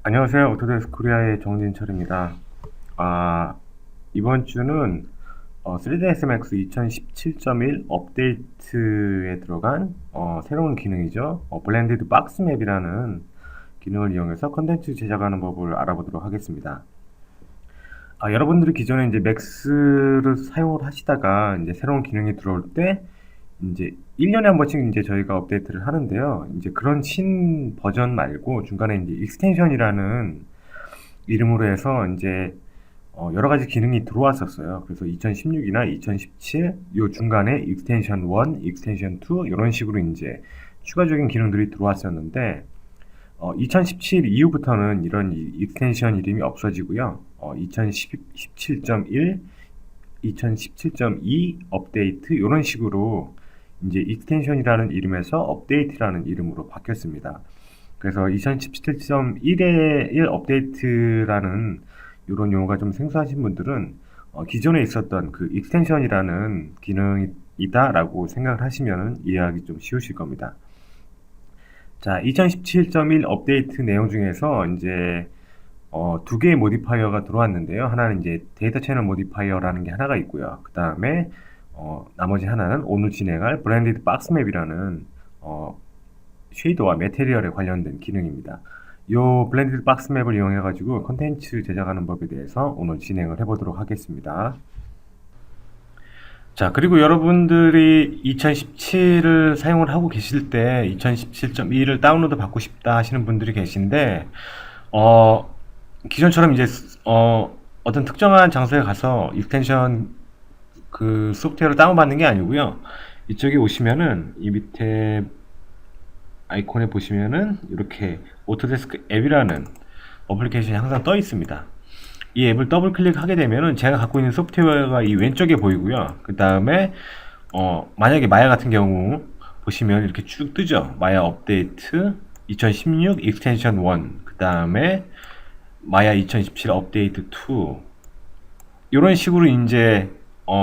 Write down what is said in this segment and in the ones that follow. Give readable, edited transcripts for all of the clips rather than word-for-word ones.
안녕하세요. 오토데스크 코리아의 정진철입니다. 아, 이번 주는 3ds Max 2017.1 업데이트에 들어간 새로운 기능이죠. 블렌디드 박스 맵이라는 기능을 이용해서 컨텐츠 제작하는 법을 알아보도록 하겠습니다. 여러분들이 기존에 이제 맥스를 사용을 하시다가 이제 새로운 기능이 들어올 때 이제 1년에 한 번씩 이제 저희가 업데이트를 하는데요. 이제 그런 신 버전 말고 중간에 이제 익스텐션이라는 이름으로 해서 이제 여러 가지 기능이 들어왔었어요. 그래서 2016이나 2017 요 중간에 익스텐션 1, 익스텐션 2 이런 식으로 이제 추가적인 기능들이 들어왔었는데 2017 이후부터는 이런 익스텐션 이름이 없어지고요. 2017.1, 2017.2 업데이트 이런 식으로 이제 익스텐션이라는 이름에서 업데이트라는 이름으로 바뀌었습니다. 그래서 2017.1의 1 업데이트라는 이런 용어가 좀 생소하신 분들은 기존에 있었던 그 익스텐션이라는 기능이다라고 생각을 하시면 이해하기 좀 쉬우실 겁니다. 자, 2017.1 업데이트 내용 중에서 이제 두 개의 모디파이어가 들어왔는데요. 하나는 이제 데이터 채널 모디파이어라는 게 하나가 있고요. 그 다음에 나머지 하나는 오늘 진행할 브랜디드 박스맵이라는 쉐이더와 매테리얼에 관련된 기능입니다. 요 블렌디드 박스맵을 이용해 가지고 컨텐츠 제작하는 법에 대해서 오늘 진행을 해보도록 하겠습니다. 자, 그리고 여러분들이 2017을 사용을 하고 계실 때 2017.2를 다운로드 받고 싶다 하시는 분들이 계신데 어, 기존처럼 이제 어떤 특정한 장소에 가서 익스텐션 그 소프트웨어를 다운받는 게 아니고요. 이쪽에 오시면은 이 밑에 아이콘에 보시면은 이렇게 오토데스크 앱이라는 어플리케이션이 항상 떠 있습니다. 이 앱을 더블 클릭하게 되면은 제가 갖고 있는 소프트웨어가 이 왼쪽에 보이고요. 그 다음에 만약에 마야 같은 경우 보시면 이렇게 쭉 뜨죠. 마야 업데이트 2016 익스텐션 1, 그 다음에 마야 2017 업데이트 2 이런 식으로 이제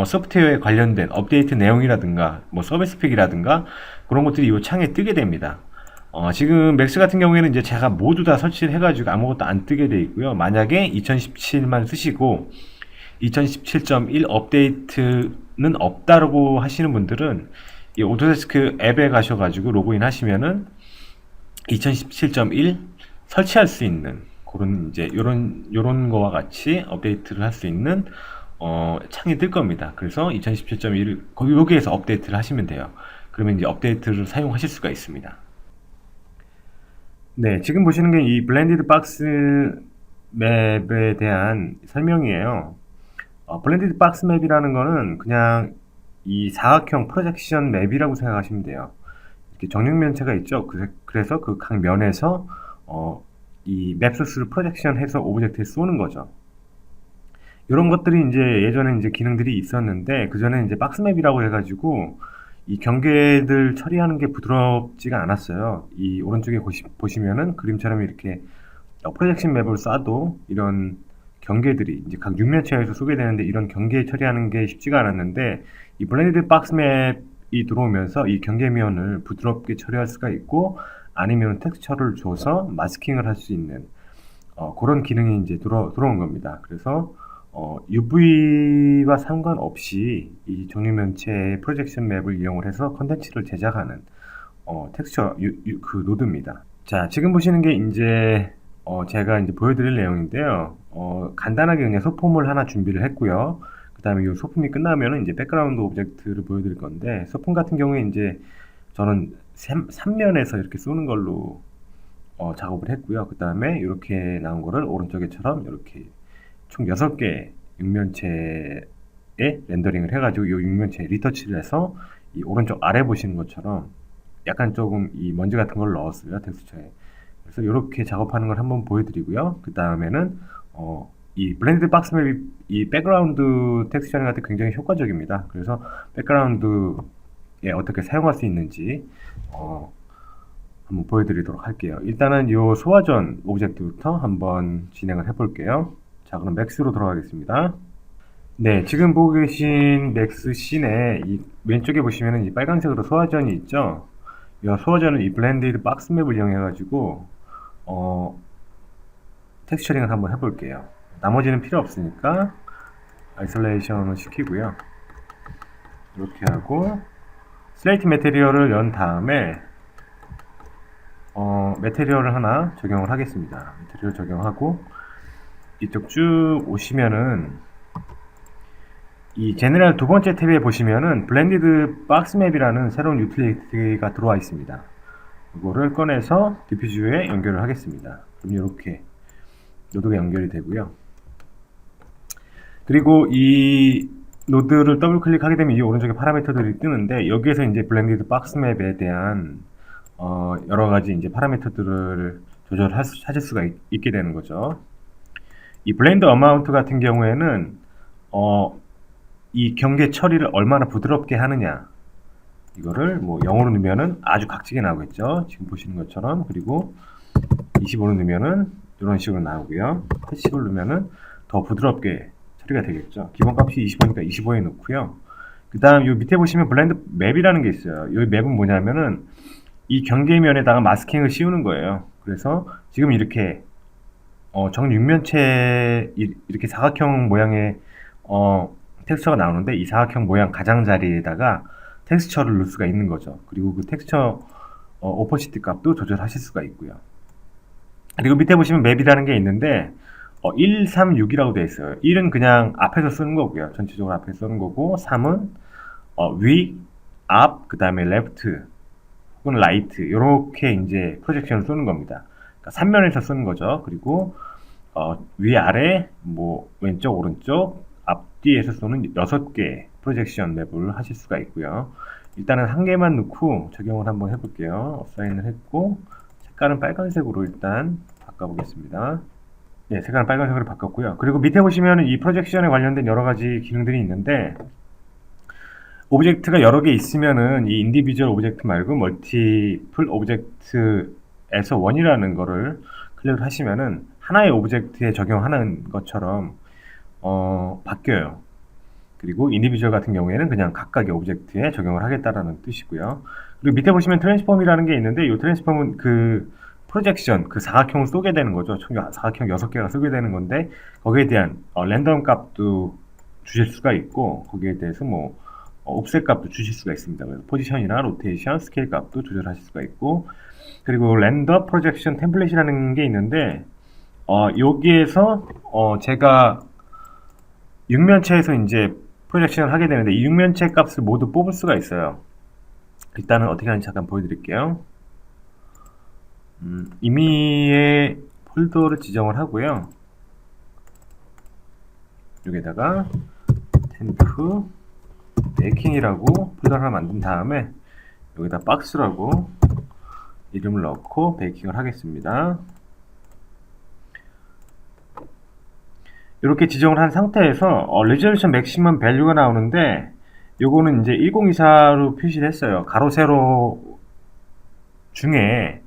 소프트웨어에 관련된 업데이트 내용이라든가 뭐 서비스 팩이라든가 그런 것들이 이 창에 뜨게 됩니다. 지금 맥스 같은 경우에는 이제 제가 모두 다 설치를 해가지고 아무것도 안 뜨게 돼 있고요. 만약에 2017만 쓰시고 2017.1 업데이트는 없다고 하시는 분들은 이 오토데스크 앱에 가셔가지고 로그인 하시면은 2017.1 설치할 수 있는 그런 이제 요런 거와 같이 업데이트를 할 수 있는 창이 뜰 겁니다. 그래서 2017.1을 여기에서 업데이트를 하시면 돼요. 그러면 이제 업데이트를 사용하실 수가 있습니다. 네, 지금 보시는 게 이 블렌디드 박스 맵에 대한 설명이에요. 블렌디드 박스 맵이라는 거는 그냥 이 사각형 프로젝션 맵이라고 생각하시면 돼요. 이렇게 정육면체가 있죠. 그래서 그 각 면에서 이 맵 소스를 프로젝션해서 오브젝트에 쏘는 거죠. 이런 것들이 이제 예전에 이제 기능들이 있었는데 그 전에 이제 박스맵이라고 해가지고 이 경계들 처리하는 게 부드럽지가 않았어요. 이 오른쪽에 보시면은 그림처럼 이렇게 프로젝션 맵을 쏴도 이런 경계들이 이제 각 육면체에서 쏘게 되는데 이런 경계 처리하는 게 쉽지가 않았는데 이 블렌디드 박스맵이 들어오면서 이 경계면을 부드럽게 처리할 수가 있고 아니면 텍스처를 줘서 마스킹을 할 수 있는 그런 기능이 이제 들어온 겁니다. 그래서 UV와 상관없이 이 정육면체의 프로젝션 맵을 이용을 해서 컨텐츠를 제작하는 텍스처 그 노드입니다. 자, 지금 보시는 게 이제 제가 이제 보여드릴 내용인데요. 간단하게 그냥 소품을 하나 준비를 했고요. 그 다음에 이 소품이 끝나면은 이제 백그라운드 오브젝트를 보여드릴 건데, 소품 같은 경우에 이제 저는 3면에서 이렇게 쏘는 걸로 작업을 했고요. 그 다음에 이렇게 나온 거를 오른쪽에처럼 이렇게 총 6개 육면체에 렌더링을 해가지고 이 육면체에 리터치를 해서 이 오른쪽 아래 보시는 것처럼 약간 조금 이 먼지 같은 걸 넣었어요. 텍스처에. 그래서 이렇게 작업하는 걸 한번 보여드리고요. 그 다음에는 이 블렌디드 박스맵이 이 백그라운드 텍스처링 할 때 굉장히 효과적입니다. 그래서 백그라운드에 어떻게 사용할 수 있는지 한번 보여드리도록 할게요. 일단은 이 소화전 오브젝트부터 한번 진행을 해볼게요. 자, 그럼 맥스로 들어가겠습니다. 네, 지금 보고 계신 맥스 씬에 이 왼쪽에 보시면은 이 빨간색으로 소화전이 있죠. 이 소화전은 이 블렌디드 박스맵을 이용해 가지고 텍스처링을 한번 해볼게요. 나머지는 필요 없으니까 아이솔레이션을 시키고요. 이렇게 하고 슬레이트 매테리얼을 연 다음에 매테리얼을 하나 적용을 하겠습니다. 매테리얼 적용하고 이쪽 쭉 오시면은 이 제너럴 두 번째 탭에 보시면은 블렌디드 박스 맵이라는 새로운 유틸리티가 들어와 있습니다. 이거를 꺼내서 디퓨즈에 연결을 하겠습니다. 그럼 이렇게 노드가 연결이 되고요. 그리고 이 노드를 더블 클릭하게 되면 이 오른쪽에 파라미터들이 뜨는데 여기에서 이제 블렌디드 박스 맵에 대한 여러 가지 이제 파라미터들을 조절하실 수가 있게 되는 거죠. 이 블렌드 어마운트 같은 경우에는 이 경계 처리를 얼마나 부드럽게 하느냐, 이거를 뭐 0으로 넣으면은 아주 각지게 나오겠죠. 지금 보시는 것처럼. 그리고 25로 넣으면은 이런 식으로 나오고요. 80을 넣으면은 더 부드럽게 처리가 되겠죠. 기본 값이 25니까 25에 넣고요. 그 다음 요 밑에 보시면 블렌드 맵이라는 게 있어요. 이 맵은 뭐냐면은 이 경계면에다가 마스킹을 씌우는 거예요. 그래서 지금 이렇게 정육면체 이렇게 사각형 모양의 텍스처가 나오는데 이 사각형 모양 가장자리에다가 텍스처를 넣을 수가 있는 거죠. 그리고 그 텍스처 오퍼시티 값도 조절하실 수가 있고요. 그리고 밑에 보시면 맵이라는 게 있는데 136이라고 되어 있어요. 1은 그냥 앞에서 쓰는 거고요. 전체적으로 앞에서 쓰는 거고 3은 위, 앞, 그 다음에 레프트 혹은 라이트 이렇게 이제 프로젝션을 쏘는 겁니다. 그러니까 3면에서 쓰는 거죠. 그리고 위, 아래, 뭐 왼쪽, 오른쪽, 앞뒤에서 쏘는 6개 프로젝션 맵을 하실 수가 있고요. 일단은 한 개만 넣고 적용을 한번 해볼게요. 어사인을 했고 색깔은 빨간색으로 일단 바꿔보겠습니다. 네, 색깔은 빨간색으로 바꿨고요. 그리고 밑에 보시면 이 프로젝션에 관련된 여러 가지 기능들이 있는데 오브젝트가 여러 개 있으면은 이 인디비주얼 오브젝트 말고 멀티플 오브젝트에서 원이라는 거를 클릭을 하시면은 하나의 오브젝트에 적용하는 것처럼 바뀌어요. 그리고 인디비주얼 같은 경우에는 그냥 각각의 오브젝트에 적용을 하겠다라는 뜻이고요. 그리고 밑에 보시면 트랜스폼이라는 게 있는데 이 트랜스폼은 그 프로젝션, 그 사각형을 쏘게 되는 거죠. 총 사각형 6개가 쏘게 되는 건데 거기에 대한 랜덤 값도 주실 수가 있고 거기에 대해서 뭐 옵셋 값도 주실 수가 있습니다. 그래서 포지션이나 로테이션, 스케일 값도 조절하실 수가 있고 그리고 렌더 프로젝션 템플릿이라는 게 있는데 여기에서 제가 육면체에서 이제 프로젝션을 하게 되는데 이 육면체 값을 모두 뽑을 수가 있어요. 일단은 어떻게 하는지 잠깐 보여드릴게요. 임의의 폴더를 지정을 하고요. 여기다가 템프 베이킹이라고 폴더를 하나 만든 다음에 여기다 박스라고 이름을 넣고 베이킹을 하겠습니다. 이렇게 지정을 한 상태에서 레졸루션 맥시멈 밸류가 나오는데 요거는 이제 1024로 표시를 했어요. 가로 세로 중에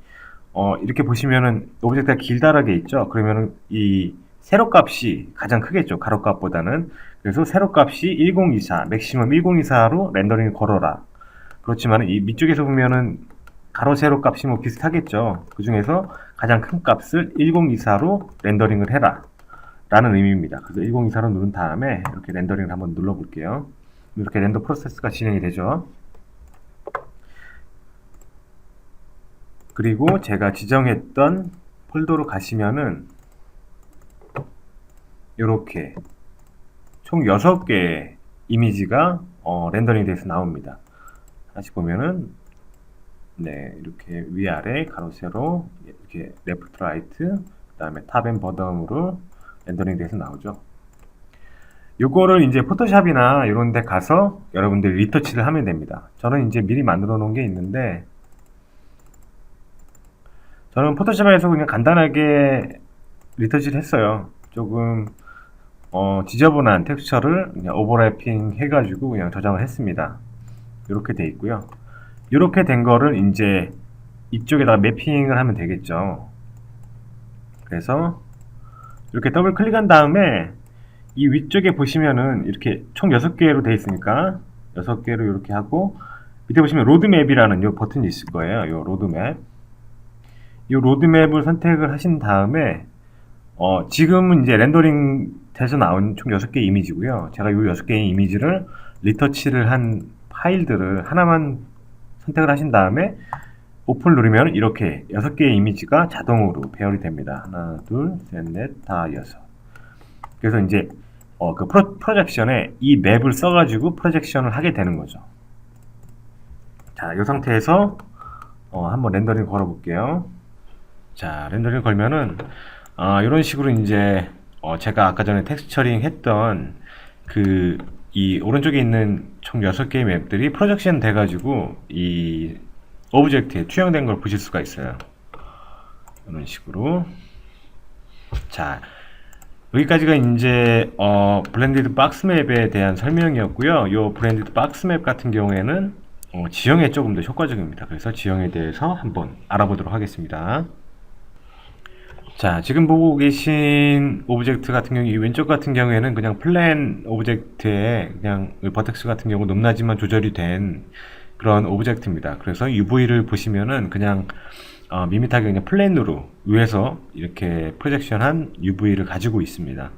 이렇게 보시면은 오브젝트가 길다랗게 있죠. 그러면은 이 세로 값이 가장 크겠죠. 가로 값보다는. 그래서 세로 값이 1024, 맥시멈 1024로 렌더링을 걸어라. 그렇지만 이 밑쪽에서 보면은 가로 세로 값이 뭐 비슷하겠죠. 그 중에서 가장 큰 값을 1024로 렌더링을 해라. 라는 의미입니다. 그래서 1024로 누른 다음에 이렇게 렌더링을 한번 눌러볼게요. 이렇게 렌더 프로세스가 진행이 되죠. 그리고 제가 지정했던 폴더로 가시면은 이렇게 총 6개의 이미지가 렌더링 돼서 나옵니다. 다시 보면은 네, 이렇게 위아래 가로 세로 이렇게 레프트 라이트 그 다음에 탑 앤 버덤으로 렌더링 돼서 나오죠. 요거를 이제 포토샵이나 이런 데 가서 여러분들이 리터치를 하면 됩니다. 저는 이제 미리 만들어 놓은 게 있는데 저는 포토샵에서 그냥 간단하게 리터치를 했어요. 조금 지저분한 텍스처를 그냥 오버래핑 해가지고 그냥 저장을 했습니다. 이렇게 돼 있고요. 이렇게 된 거를 이제 이쪽에다가 매핑을 하면 되겠죠. 그래서 이렇게 더블 클릭한 다음에 이 위쪽에 보시면은 이렇게 총 6개로 돼 있으니까 6개로 이렇게 하고 밑에 보시면 로드맵이라는 요 버튼이 있을 거예요. 요 로드맵. 이 로드맵을 선택을 하신 다음에 지금은 이제 렌더링 돼서 나온 총 6개 이미지고요. 제가 이 6개의 이미지를 리터치를 한 파일들을 하나만 선택을 하신 다음에 오픈 누르면 이렇게 6개의 이미지가 자동으로 배열이 됩니다. 하나, 둘, 셋, 넷, 다, 여섯. 그래서 이제 그 프로젝션에 이 맵을 써가지고 프로젝션을 하게 되는 거죠. 자, 이 상태에서 한번 렌더링 걸어볼게요. 자, 렌더링 걸면은 이런 식으로 이제 제가 아까 전에 텍스처링 했던 이 오른쪽에 있는 총 6개의 맵들이 프로젝션 돼가지고 이 오브젝트에 투영된 걸 보실 수가 있어요. 이런 식으로. 자, 여기까지가 이제 블렌디드 박스 맵에 대한 설명이었고요. 이 블렌디드 박스 맵 같은 경우에는 지형에 조금 더 효과적입니다. 그래서 지형에 대해서 한번 알아보도록 하겠습니다. 자, 지금 보고 계신 오브젝트 같은 경우, 이 왼쪽 같은 경우에는 그냥 플랜 오브젝트에 그냥 버텍스 같은 경우 높낮이만 조절이 된 그런 오브젝트입니다. 그래서 UV를 보시면은 그냥 밋밋하게 그냥 플랜으로 위에서 이렇게 프로젝션한 UV를 가지고 있습니다.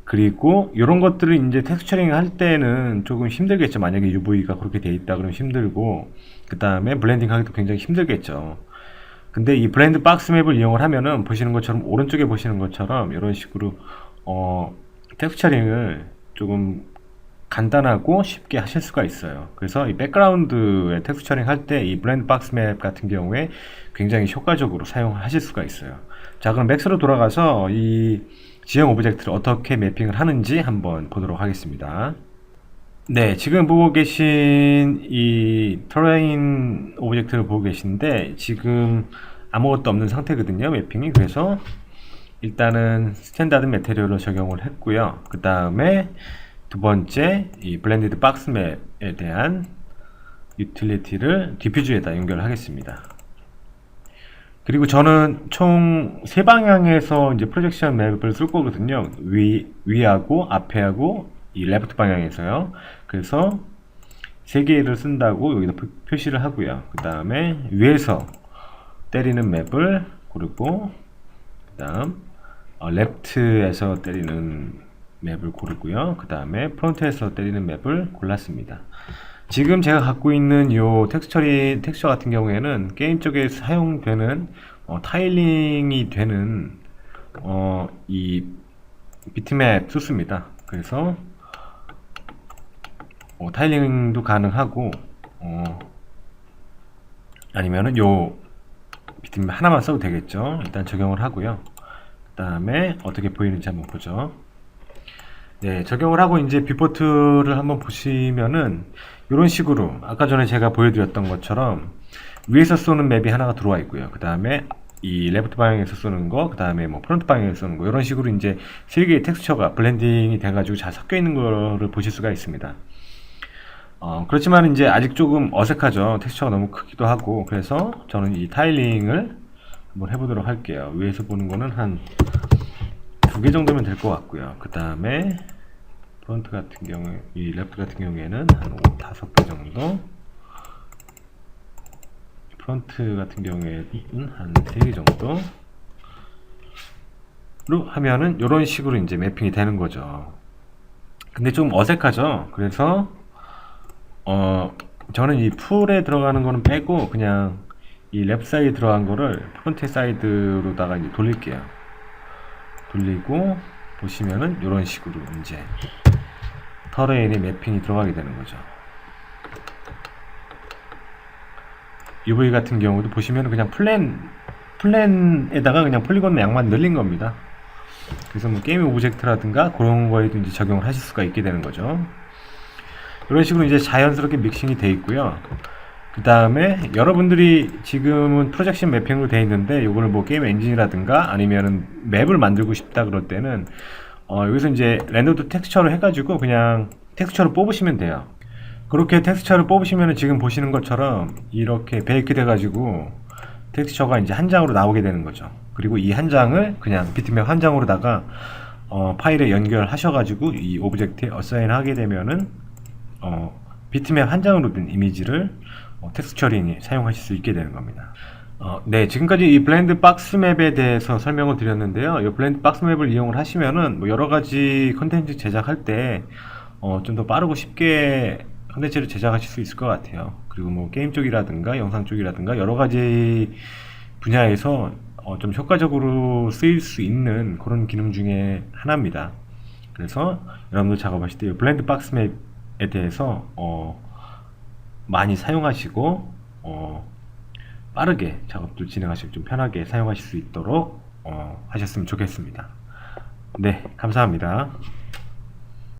그리고 이런 것들을 이제 텍스처링 할 때는 조금 힘들겠죠. 만약에 UV가 그렇게 돼 있다 그러면 힘들고, 그 다음에 블렌딩 하기도 굉장히 힘들겠죠. 근데 이 블렌드 박스 맵을 이용을 하면은 보시는 것처럼 오른쪽에 보시는 것처럼 이런 식으로 텍스처링을 조금 간단하고 쉽게 하실 수가 있어요. 그래서 이 백그라운드에 텍스처링 할 때 이 블렌드 박스 맵 같은 경우에 굉장히 효과적으로 사용하실 수가 있어요. 자, 그럼 맥스로 돌아가서 이 지형 오브젝트를 어떻게 매핑을 하는지 한번 보도록 하겠습니다. 네, 지금 보고 계신 이 터레인 오브젝트를 보고 계신데 지금 아무것도 없는 상태거든요, 매핑이. 그래서 일단은 스탠다드 메테리얼로 적용을 했고요. 그 다음에 두 번째 이 블렌디드 박스 맵에 대한 유틸리티를 디퓨즈에다 연결하겠습니다. 그리고 저는 총 세 방향에서 이제 프로젝션 맵을 쓸 거거든요. 위하고 앞에하고 이 레프트 방향에서요. 그래서 세 개를 쓴다고 여기다 표시를 하고요. 그 다음에 위에서 때리는 맵을 고르고, 그 다음 레프트에서 때리는 맵을 고르고요. 그 다음에 프론트에서 때리는 맵을 골랐습니다. 지금 제가 갖고 있는 요 텍스처 같은 경우에는 게임 쪽에 사용되는 타일링이 되는 이 비트맵 소스입니다. 그래서 타일링도 가능하고 아니면은 요 비트맵 하나만 써도 되겠죠. 일단 적용을 하고요. 그 다음에 어떻게 보이는지 한번 보죠. 네, 적용을 하고 이제 뷰포트를 한번 보시면은 이런 식으로 아까 전에 제가 보여드렸던 것처럼 위에서 쏘는 맵이 하나가 들어와 있고요. 그 다음에 이 레프트 방향에서 쏘는 거, 그 다음에 뭐 프론트 방향에서 쏘는 거, 이런 식으로 이제 세 개의 텍스처가 블렌딩이 돼가지고 잘 섞여 있는 거를 보실 수가 있습니다. 그렇지만 이제 아직 조금 어색하죠. 텍스처가 너무 크기도 하고. 그래서 저는 이 타일링을 한번 해보도록 할게요. 위에서 보는 거는 한 2개 정도면 될 것 같고요. 그 다음에 프론트 같은 경우에, 이 레프트 같은 경우에는 한 5개 정도, 프론트 같은 경우에는 한 3개 정도로 하면은 이런 식으로 이제 매핑이 되는 거죠. 근데 좀 어색하죠. 그래서 저는 이 풀에 들어가는 거는 빼고 그냥 이 랩 사이드 들어간 거를 프론트 사이드로다가 이제 돌릴게요. 돌리고 보시면은 이런 식으로 이제 터레인에 매핑이 들어가게 되는 거죠. UV 같은 경우도 보시면은 그냥 플랜에다가 그냥 폴리곤 양만 늘린 겁니다. 그래서 뭐 게임 오브젝트라든가 그런 거에도 이제 적용을 하실 수가 있게 되는 거죠. 이런 식으로 이제 자연스럽게 믹싱이 돼 있고요. 그 다음에 여러분들이 지금은 프로젝션 매핑으로 되어 있는데 요거를 뭐 게임 엔진이라든가 아니면은 맵을 만들고 싶다 그럴 때는 여기서 이제 렌더드 텍스처를 해가지고 그냥 텍스처를 뽑으시면 돼요. 그렇게 텍스처를 뽑으시면 지금 보시는 것처럼 이렇게 베이크 돼가지고 텍스처가 이제 한 장으로 나오게 되는 거죠. 그리고 이 한 장을 그냥 비트맵 한 장으로다가 파일에 연결하셔가지고 이 오브젝트에 어사인 하게 되면은 비트맵 한 장으로 된 이미지를 텍스처링에 사용하실 수 있게 되는 겁니다. 네, 지금까지 이 블렌드 박스 맵에 대해서 설명을 드렸는데요. 이 블렌드 박스 맵을 이용을 하시면은 뭐 여러 가지 컨텐츠 제작할 때 좀 더 빠르고 쉽게 컨텐츠를 제작하실 수 있을 것 같아요. 그리고 뭐 게임 쪽이라든가 영상 쪽이라든가 여러 가지 분야에서 좀 효과적으로 쓰일 수 있는 그런 기능 중에 하나입니다. 그래서 여러분들 작업하실 때 이 블렌드 박스 맵에 대해서 많이 사용하시고 빠르게 작업들 진행하시고 좀 편하게 사용하실 수 있도록 하셨으면 좋겠습니다. 네, 감사합니다.